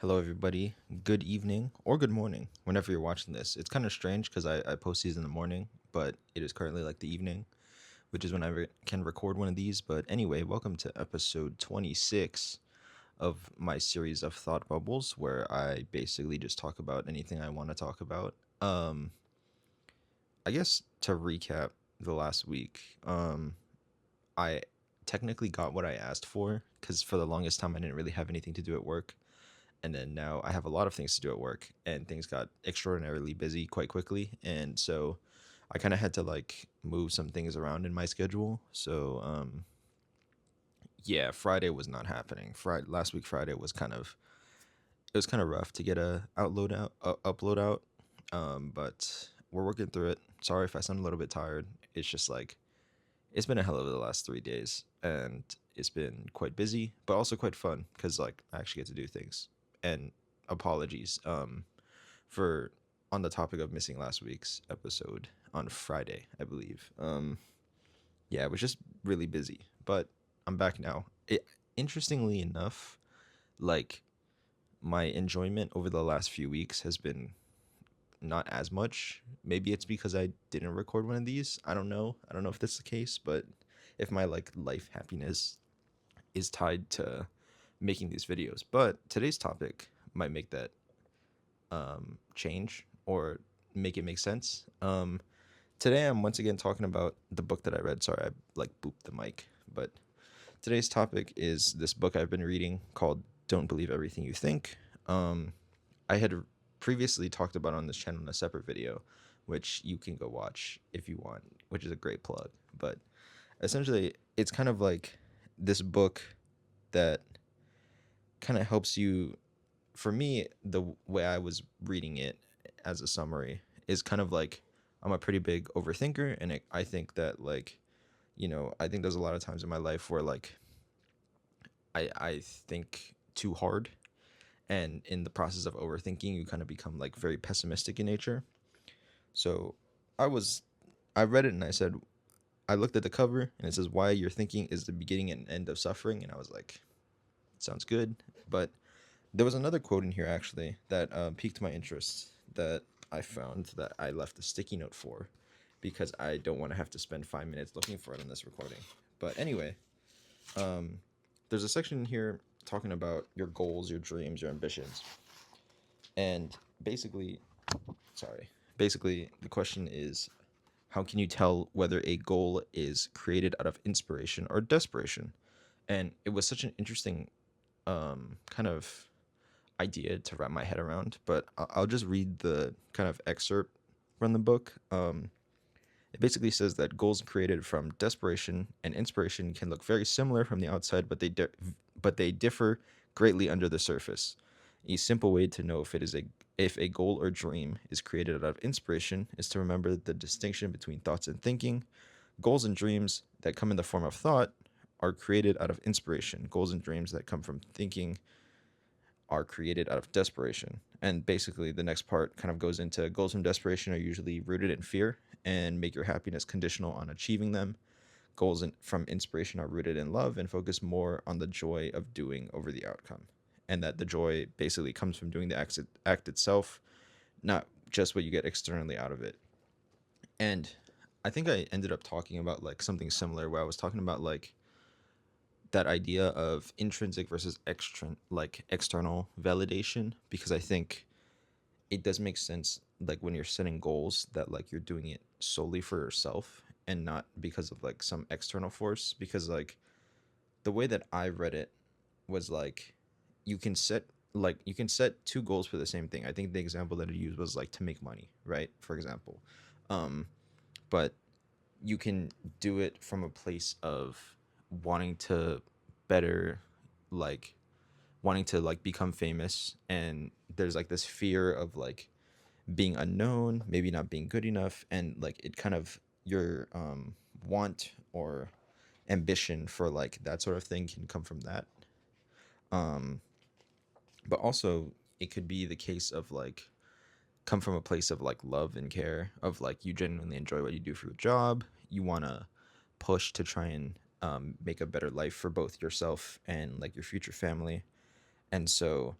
Hello, everybody. Good evening or good morning, whenever you're watching this. It's kind of strange because I post these in the morning, but it is currently like the evening, which is when can record one of these. But anyway, welcome to episode 26 of my series of thought bubbles, where I basically just talk about anything I want to talk about. Um, I guess to recap the last week, I technically got what I asked for because for the longest time I didn't really have anything to do at work, and then now I have a lot of things to do at work, and things got extraordinarily busy quite quickly, and so I kind of had to like move some things around in my schedule. So yeah, Friday was not happening. Friday last week Friday was kind of rough to get a upload out. But we're working through it. Sorry if I sound a little bit tired. It's just like it's been a hell of the last 3 days, and it's been quite busy, but also quite fun because like I actually get to do things. And apologies for on the topic of missing last week's episode on Friday, I believe. Yeah, it was just really busy, but I'm back now. Interestingly enough, like my enjoyment over the last few weeks has been not as much. Maybe it's because I didn't record one of these. I don't know. I don't know if that's the case, but if my like life happiness is tied to making these videos. But today's topic might make that change or make it make sense. Today I'm once again talking about the book that I read. Sorry, I like booped the mic. But today's topic is this book I've been reading called Don't Believe Everything You Think. I had previously talked about on this channel in a separate video, which you can go watch if you want, which is a great plug. But essentially, it's kind of like this book that kind of helps you. For me, the way I was reading it as a summary is kind of like I'm a pretty big overthinker, and I think that like I think there's a lot of times in my life where like I think too hard, and in the process of overthinking, you kind of become like very pessimistic in nature. So I was I read it and I looked at the cover and it says why you're thinking is the beginning and end of suffering, and I was like, sounds good. But there was another quote in here actually that piqued my interest that I found that I left a sticky note for because I don't want to have to spend 5 minutes looking for it in this recording. But anyway, um, there's a section in here talking about your goals, your dreams, your ambitions, and basically, sorry, basically the question is how can you tell whether a goal is created out of inspiration or desperation? And it was such an interesting kind of idea to wrap my head around, but I'll just read the kind of excerpt from the book. It basically says that goals created from desperation and inspiration can look very similar from the outside, but they differ greatly under the surface. A simple way to know if a goal or dream is created out of inspiration is to remember the distinction between thoughts and thinking. Goals and dreams that come in the form of thought are created out of inspiration. Goals and dreams that come from thinking are created out of desperation. And basically, the next part kind of goes into goals from desperation are usually rooted in fear and make your happiness conditional on achieving them. From inspiration are rooted in love and focus more on the joy of doing over the outcome. And that the joy basically comes from doing the act itself, not just what you get externally out of it. And I think I ended up talking about like something similar where I was talking about like that idea of intrinsic versus external validation, because I think it does make sense like when you're setting goals that like you're doing it solely for yourself and not because of like some external force, because like the way that I read it was like you can set you can set two goals for the same thing. I think the example that I used was like to make money, right? For example. Um but you can do it from a place of wanting to better like wanting to like become famous, and there's like this fear of like being unknown, maybe not being good enough, and like it kind of your want or ambition for like that sort of thing can come from that. um but also it could be the case of like come from a place of like love and care, of like you genuinely enjoy what you do for your job, you want to push to try and make a better life for both yourself and like your future family. And so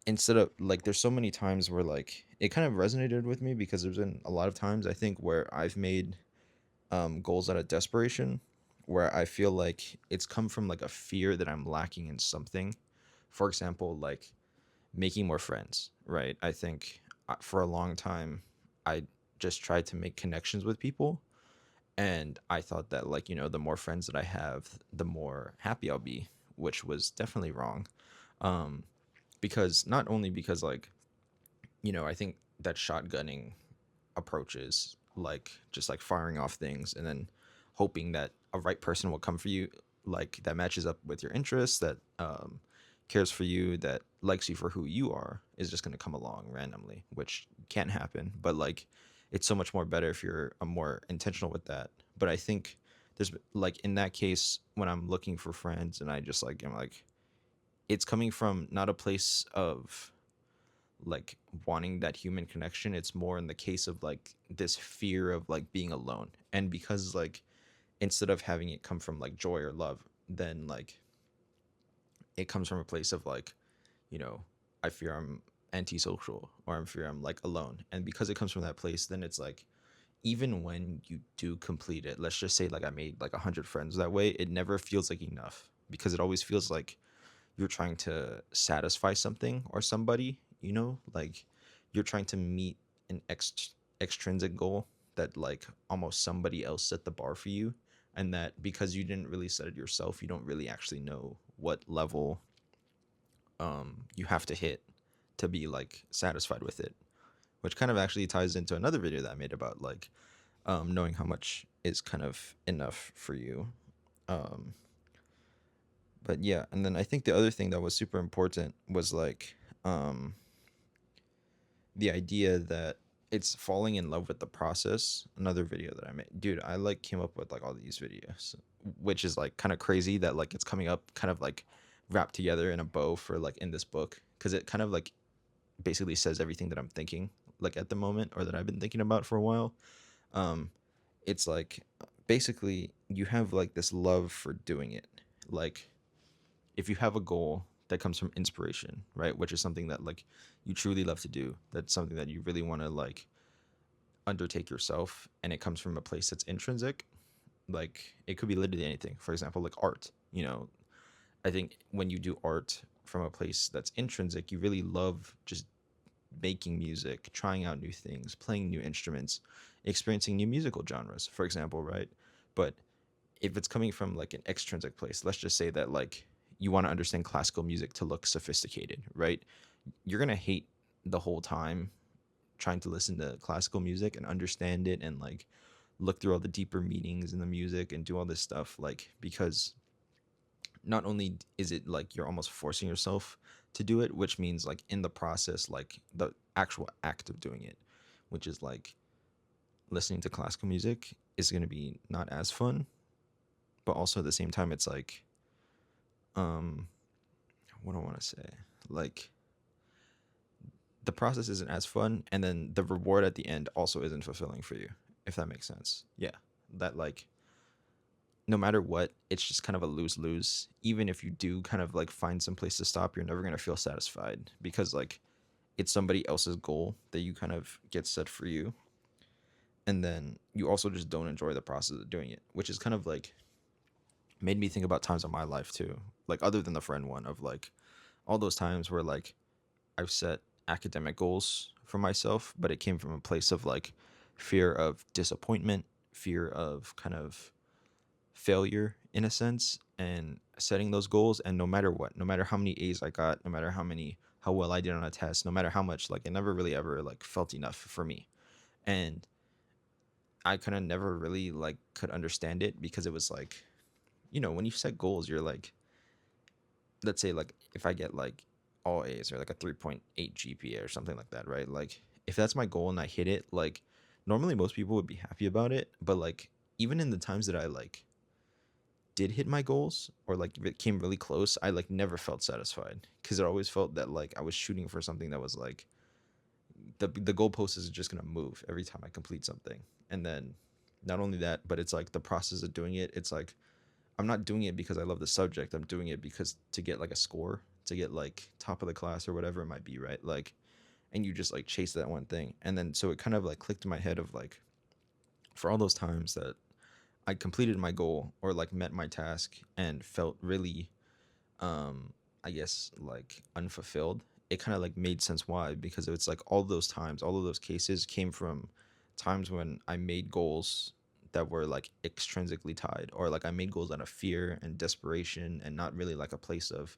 instead of like, there's so many times where like it kind of resonated with me because there's been a lot of times I think where I've made goals out of desperation, where I feel like it's come from like a fear that I'm lacking in something. For example, like making more friends, right? I think for a long time I just tried to make connections with people, and I thought that, like, the more friends that I have, the more happy I'll be, which was definitely wrong. um because not only because, like, I think that shotgunning approaches, like just like firing off things and then hoping that a right person will come for you, like that matches up with your interests, that cares for you, that likes you for who you are, is just going to come along randomly, which can't happen. But like, it's so much more better if you're more intentional with that. But I think there's like, in that case, when I'm looking for friends and I just like, I'm like, it's coming from not a place of like wanting that human connection. It's more in the case of like this fear of like being alone. And because like, instead of having it come from like joy or love, then like it comes from a place of like, you know I fear I'm antisocial, or I fear I'm like alone. And because it comes from that place, then it's like, even when you do complete it, let's just say like I made like 100 friends that way, it never feels like enough, because it always feels like you're trying to satisfy something or somebody, like you're trying to meet an extrinsic goal that like almost somebody else set the bar for you. And that because you didn't really set it yourself, you don't really actually know what level you have to hit to be like satisfied with it, which kind of actually ties into another video that I made about like knowing how much is kind of enough for you. um but yeah, and then I think the other thing that was super important was like, um the idea that it's falling in love with the process. Another video that I made, dude, I like came up with like all these videos, which is like kind of crazy that like it's coming up kind of like wrapped together in a bow for like in this book, because it kind of like basically says everything that I'm thinking like at the moment, or that I've been thinking about for a while. um it's like, basically you have like this love for doing it. Like, if you have a goal that comes from inspiration, right, which is something that like you truly love to do, that's something that you really want to like undertake yourself, and it comes from a place that's intrinsic, like it could be literally anything. For example, like art. I think when you do art from a place that's intrinsic, you really love just making music, trying out new things, playing new instruments, experiencing new musical genres, for example, right? But if it's coming from like an extrinsic place, let's just say that like you want to understand classical music to look sophisticated, right? You're going to hate the whole time trying to listen to classical music and understand it, and like look through all the deeper meanings in the music and do all this stuff, like, because not only is it like you're almost forcing yourself to do it, which means like in the process, like the actual act of doing it, which is like listening to classical music, is going to be not as fun. But also at the same time, it's like, um what do I want to say, like the process isn't as fun, and then the reward at the end also isn't fulfilling for you, if that makes sense. Yeah, that like, no matter what, it's just kind of a lose lose. Even if you do kind of like find some place to stop, you're never going to feel satisfied, because like it's somebody else's goal that you kind of get set for you. And then you also just don't enjoy the process of doing it, which is kind of like made me think about times in my life too, like other than the friend one, of like all those times where like I've set academic goals for myself, but it came from a place of like fear of disappointment, fear of kind of failure in a sense, and setting those goals. And no matter what, no matter how many A's I got, no matter how well I did on a test, no matter how much, like it never really ever like felt enough for me. And I kind of never really like could understand it, because it was like, when you set goals, you're like, let's say like if I get like all A's or like a 3.8 GPA or something like that, right? Like if that's my goal and I hit it, like normally most people would be happy about it. But like, even in the times that I like did hit my goals, or like if it came really close, I like never felt satisfied, because it always felt that like I was shooting for something that was like the goalpost is just gonna move every time I complete something. And then not only that, but it's like the process of doing it, it's like I'm not doing it because I love the subject. I'm doing it because to get like a score, to get like top of the class or whatever it might be, right? Like, and you just like chase that one thing. And then so it kind of like clicked in my head of like, for all those times that I completed my goal or like met my task and felt really, I guess, like unfulfilled, it kind of like made sense why, because it's like all those times, all of those cases came from times when I made goals that were like extrinsically tied, or like I made goals out of fear and desperation and not really like a place of,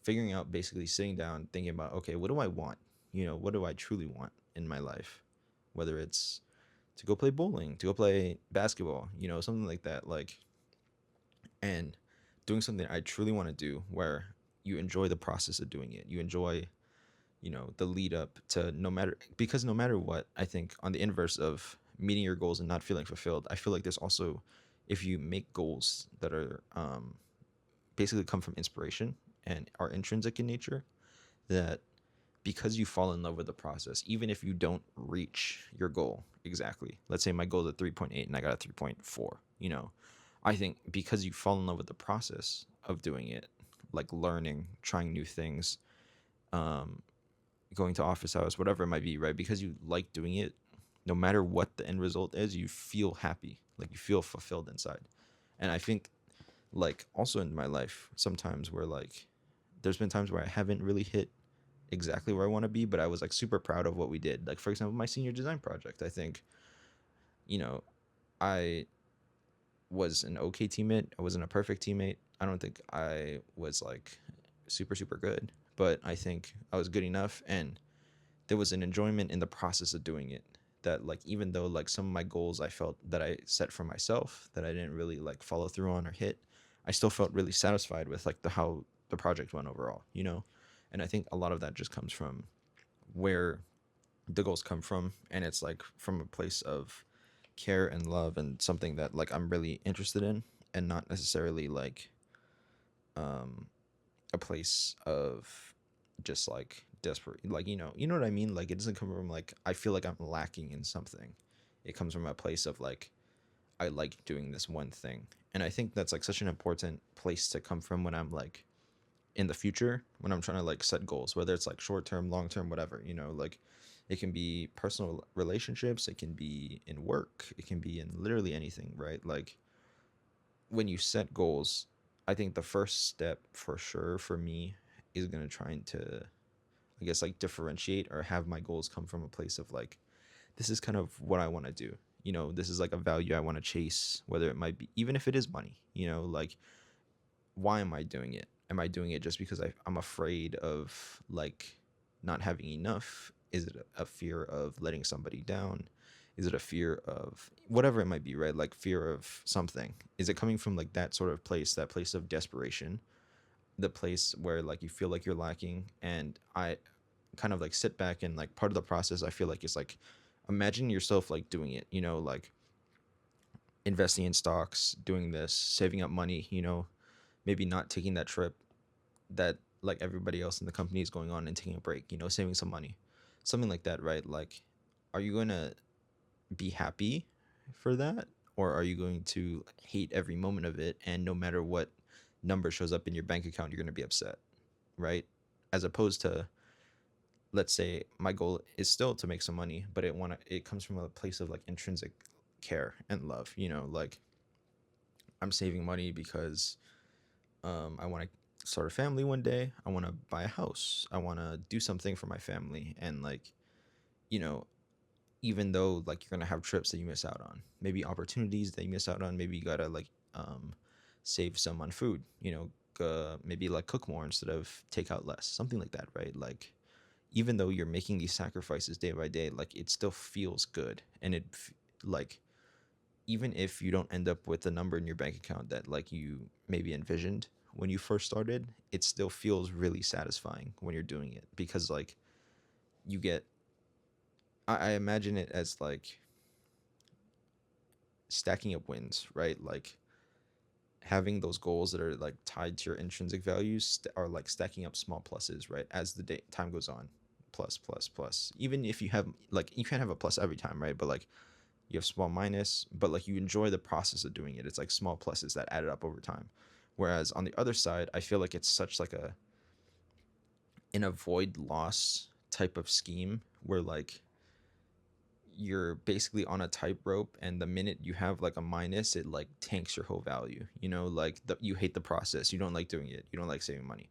figuring out, basically sitting down thinking about, okay, what do I want? What do I truly want in my life? Whether it's to go play bowling, to go play basketball, something like that. Like, and doing something I truly want to do where you enjoy the process of doing it. You enjoy, the lead up to, because no matter what, I think on the inverse of meeting your goals and not feeling fulfilled, I feel like there's also, if you make goals that are basically come from inspiration and are intrinsic in nature, that because you fall in love with the process, even if you don't reach your goal exactly. Let's say my goal is a 3.8 and I got a 3.4, I think because you fall in love with the process of doing it, like learning, trying new things, um, going to office hours, whatever it might be, right? Because you like doing it, no matter what the end result is, you feel happy, like you feel fulfilled inside. And I think, like, also in my life, sometimes where like there's been times where I haven't really hit exactly where I want to be, but I was like super proud of what we did. Like, for example, my senior design project. I think, you know, I was an okay teammate. I wasn't a perfect teammate. I don't think I was like super, super good, but I think I was good enough. And there was an enjoyment in the process of doing it, that like, even though like some of my goals I felt that I set for myself that I didn't really like follow through on or hit, I still felt really satisfied with like the how the project went overall. And I think a lot of that just comes from where the goals come from, and it's like from a place of care and love and something that like I'm really interested in, and not necessarily like um a place of just like desperate, like, you know what I mean, like it doesn't come from like I feel like I'm lacking in something. It comes from a place of like I like doing this one thing. And I think that's like such an important place to come from when I'm like in the future, when I'm trying to like set goals, whether it's like short term, long term, whatever, like it can be personal relationships, it can be in work, it can be in literally anything, right? Like when you set goals, I think the first step for sure for me is going to try to, I guess, like differentiate or have my goals come from a place of like, this is kind of what I want to do. This is like a value I want to chase, whether it might be, even if it is money, like, why am I doing it? Am I doing it just because I'm afraid of like not having enough? Is it a fear of letting somebody down? Is it a fear of whatever it might be, right? Like fear of something. Is it coming from like that sort of place, that place of desperation, the place where like you feel like you're lacking? And I kind of like sit back, and like part of the process I feel like is like imagine yourself like doing it, like investing in stocks, doing this, saving up money, maybe not taking that trip that like everybody else in the company is going on, and taking a break, saving some money, something like that, right? Like, are you going to be happy for that, or are you going to hate every moment of it, and no matter what number shows up in your bank account you're going to be upset, right? As opposed to, let's say my goal is still to make some money, but it comes from a place of like intrinsic care and love, like I'm saving money because I want to start a family one day. I want to buy a house. I want to do something for my family. And like, you know, even though like you're gonna have trips that you miss out on, maybe opportunities that you miss out on, maybe you gotta like save some on food. Maybe like cook more instead of take out less, something like that, right? Like, even though you're making these sacrifices day by day, like it still feels good, and like, even if you don't end up with a number in your bank account that like you maybe envisioned when you first started, it still feels really satisfying when you're doing it, because like you get, I imagine it as like stacking up wins, right? Like having those goals that are like tied to your intrinsic values are like stacking up small pluses, right? As the time goes on, plus plus plus. Even if you have like, you can't have a plus every time, right? But like you have small minus, but like you enjoy the process of doing it. It's like small pluses that added up over time. Whereas on the other side, I feel like it's such like a an avoid loss type of scheme where like you're basically on a tightrope, and the minute you have like a minus, it like tanks your whole value. You know, like you hate the process, you don't like doing it, you don't like saving money,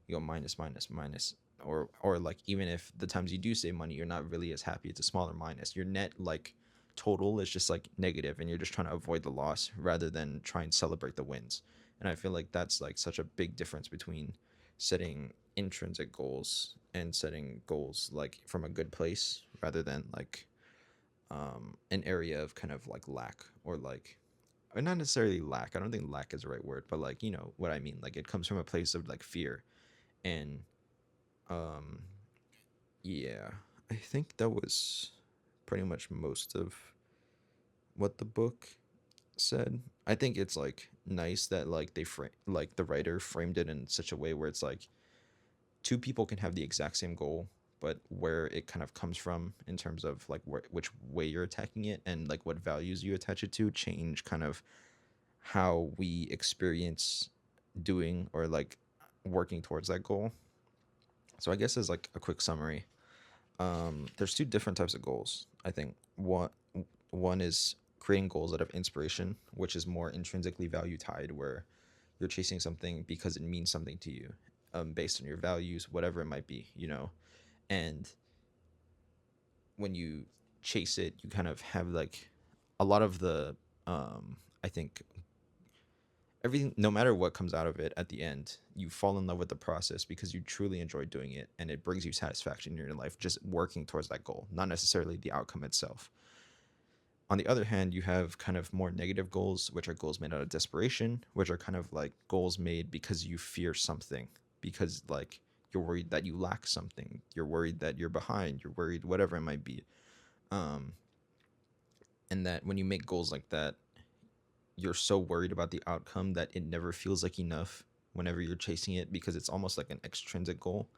you go minus minus minus, or like even if the times you do save money, you're not really as happy, it's a smaller minus, your net like total is just like negative, and you're just trying to avoid the loss rather than try and celebrate the wins. And I feel like that's like such a big difference between setting intrinsic goals and setting goals like from a good place rather than like an area of kind of like lack, or like, or not necessarily lack, I don't think lack is the right word, but like, you know what I mean, like it comes from a place of like fear. And um yeah, I think that was pretty much most of what the book said. I think it's like nice that like they frame, like the writer framed it in such a way where it's like two people can have the exact same goal, but where it kind of comes from in terms of like which way you're attacking it and like what values you attach it to change kind of how we experience doing or like working towards that goal. So I guess as like a quick summary, there's two different types of goals. I think one is creating goals out of inspiration, which is more intrinsically value tied, where you're chasing something because it means something to you, based on your values, whatever it might be, you know. And when you chase it, you kind of have like a lot of the, I think everything, no matter what comes out of it at the end, you fall in love with the process because you truly enjoy doing it, and it brings you satisfaction in your life just working towards that goal, not necessarily the outcome itself. On the other hand, you have kind of more negative goals, which are goals made out of desperation, which are kind of like goals made because you fear something, because like you're worried that you lack something, you're worried that you're behind, you're worried whatever it might be. Um, and that when you make goals like that, you're so worried about the outcome that it never feels like enough whenever you're chasing it, because it's almost like an extrinsic goal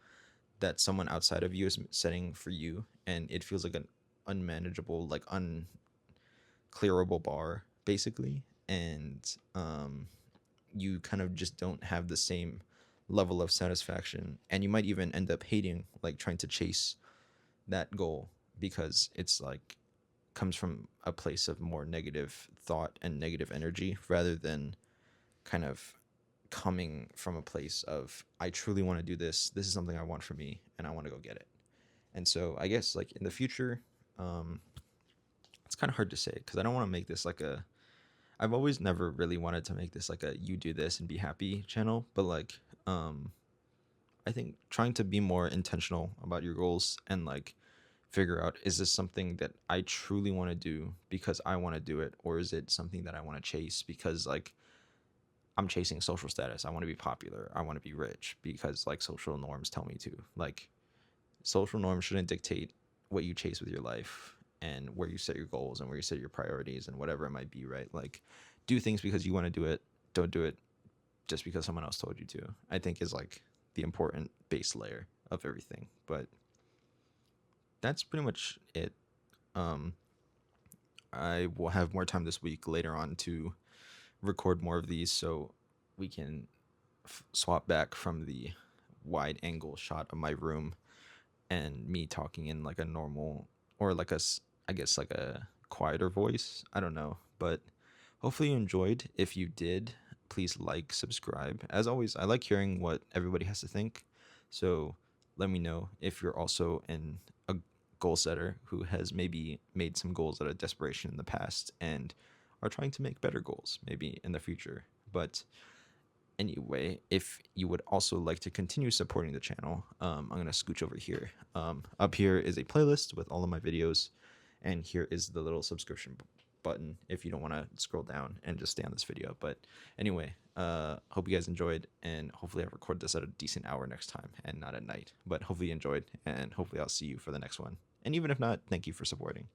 that someone outside of you is setting for you, and it feels like an unmanageable, like unclearable bar basically. And you kind of just don't have the same level of satisfaction, and you might even end up hating like trying to chase that goal, because it's like comes from a place of more negative thought and negative energy rather than kind of coming from a place of I truly want to do this, this is something I want for me, and I want to go get it. And so I guess like in the future, um it's kind of hard to say because I don't want to make this like a, I've always never really wanted to make this like a you do this and be happy channel, but like I think trying to be more intentional about your goals and like figure out, is this something that I truly want to do because I want to do it, or is it something that I want to chase because like I'm chasing social status, I want to be popular, I want to be rich because like social norms tell me to. Like social norms shouldn't dictate what you chase with your life and where you set your goals and where you set your priorities and whatever it might be, right? Like do things because you want to do it, don't do it just because someone else told you to, I think is like the important base layer of everything. But that's pretty much it. Um, I will have more time this week later on to record more of these, so we can swap back from the wide angle shot of my room and me talking in like a normal, or like I guess like a quieter voice. I don't know, but hopefully you enjoyed. If you did, please like, subscribe. As always, I like hearing what everybody has to think. So let me know if you're also a goal setter who has maybe made some goals out of desperation in the past and are trying to make better goals maybe in the future. But anyway, if you would also like to continue supporting the channel, I'm going to scooch over here. Up here is a playlist with all of my videos, and here is the little subscription button if you don't want to scroll down and just stay on this video. But anyway, hope you guys enjoyed, and hopefully I record this at a decent hour next time and not at night. But hopefully you enjoyed, and hopefully I'll see you for the next one. And even if not, thank you for supporting.